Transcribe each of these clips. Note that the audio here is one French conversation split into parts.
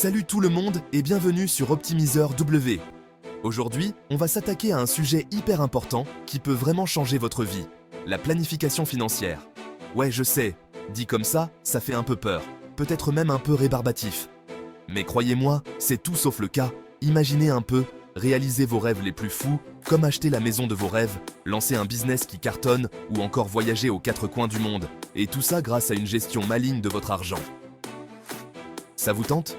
Salut tout le monde et bienvenue sur Optimiseur W. Aujourd'hui, on va s'attaquer à un sujet hyper important qui peut vraiment changer votre vie, la planification financière. Ouais, je sais, dit comme ça fait un peu peur, peut-être même un peu rébarbatif. Mais croyez-moi, c'est tout sauf le cas. Imaginez un peu, réalisez vos rêves les plus fous, comme acheter la maison de vos rêves, lancer un business qui cartonne ou encore voyager aux quatre coins du monde. Et tout ça grâce à une gestion maligne de votre argent. Ça vous tente ?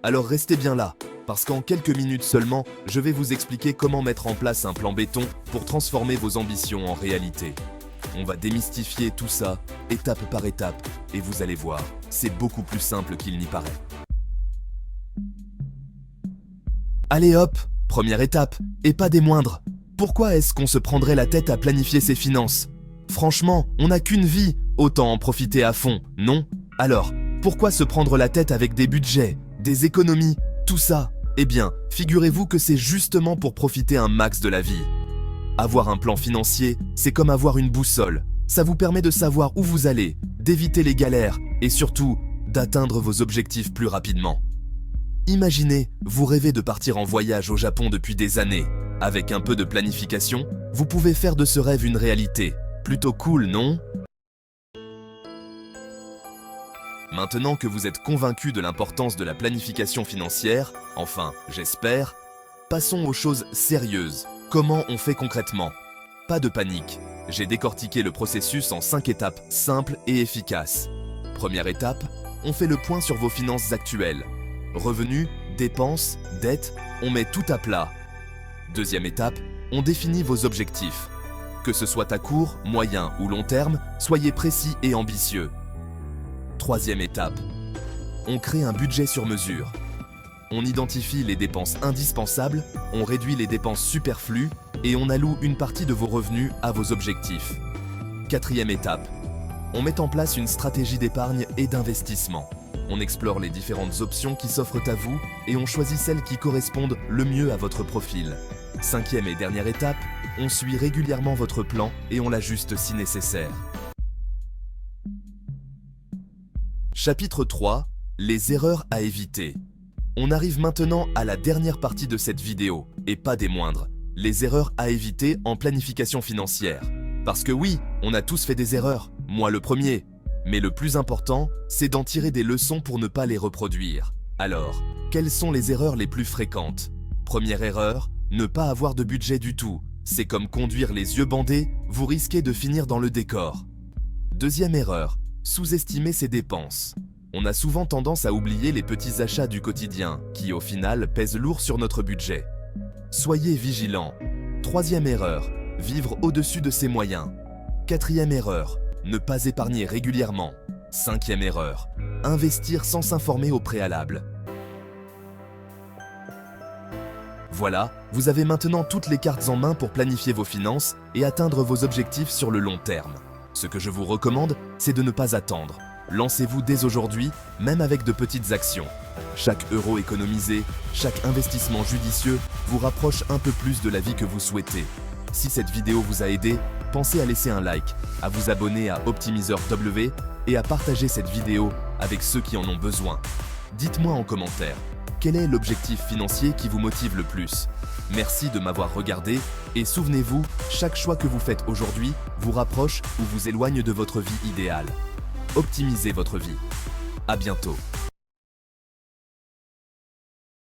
Alors restez bien là, parce qu'en quelques minutes seulement, je vais vous expliquer comment mettre en place un plan béton pour transformer vos ambitions en réalité. On va démystifier tout ça, étape par étape, et vous allez voir, c'est beaucoup plus simple qu'il n'y paraît. Allez hop, première étape, et pas des moindres. Pourquoi est-ce qu'on se prendrait la tête à planifier ses finances ? Franchement, on n'a qu'une vie, autant en profiter à fond, non ? Alors, pourquoi se prendre la tête avec des budgets, des économies, tout ça ? Eh bien, figurez-vous que c'est justement pour profiter un max de la vie. Avoir un plan financier, c'est comme avoir une boussole. Ça vous permet de savoir où vous allez, d'éviter les galères et surtout, d'atteindre vos objectifs plus rapidement. Imaginez, vous rêvez de partir en voyage au Japon depuis des années. Avec un peu de planification, vous pouvez faire de ce rêve une réalité. Plutôt cool, non ? Maintenant que vous êtes convaincu de l'importance de la planification financière, enfin, j'espère, passons aux choses sérieuses. Comment on fait concrètement ? Pas de panique. J'ai décortiqué le processus en 5 étapes simples et efficaces. Première étape, on fait le point sur vos finances actuelles. Revenus, dépenses, dettes, on met tout à plat. Deuxième étape, on définit vos objectifs. Que ce soit à court, moyen ou long terme, soyez précis et ambitieux. Troisième étape, on crée un budget sur mesure. On identifie les dépenses indispensables, on réduit les dépenses superflues et on alloue une partie de vos revenus à vos objectifs. Quatrième étape, on met en place une stratégie d'épargne et d'investissement. On explore les différentes options qui s'offrent à vous et on choisit celles qui correspondent le mieux à votre profil. Cinquième et dernière étape, on suit régulièrement votre plan et on l'ajuste si nécessaire. Chapitre 3, les erreurs à éviter. On arrive maintenant à la dernière partie de cette vidéo, et pas des moindres, les erreurs à éviter en planification financière. Parce que oui, on a tous fait des erreurs, moi le premier. Mais le plus important, c'est d'en tirer des leçons pour ne pas les reproduire. Alors, quelles sont les erreurs les plus fréquentes ? Première erreur, ne pas avoir de budget du tout. C'est comme conduire les yeux bandés, vous risquez de finir dans le décor. Deuxième erreur, sous-estimer ses dépenses. On a souvent tendance à oublier les petits achats du quotidien, qui au final pèsent lourd sur notre budget. Soyez vigilants. Troisième erreur, vivre au-dessus de ses moyens. Quatrième erreur, ne pas épargner régulièrement. Cinquième erreur, investir sans s'informer au préalable. Voilà, vous avez maintenant toutes les cartes en main pour planifier vos finances et atteindre vos objectifs sur le long terme. Ce que je vous recommande, c'est de ne pas attendre. Lancez-vous dès aujourd'hui, même avec de petites actions. Chaque euro économisé, chaque investissement judicieux vous rapproche un peu plus de la vie que vous souhaitez. Si cette vidéo vous a aidé, pensez à laisser un like, à vous abonner à Optimiseur W et à partager cette vidéo avec ceux qui en ont besoin. Dites-moi en commentaire, quel est l'objectif financier qui vous motive le plus ? Merci de m'avoir regardé et souvenez-vous, chaque choix que vous faites aujourd'hui vous rapproche ou vous éloigne de votre vie idéale. Optimisez votre vie. À bientôt.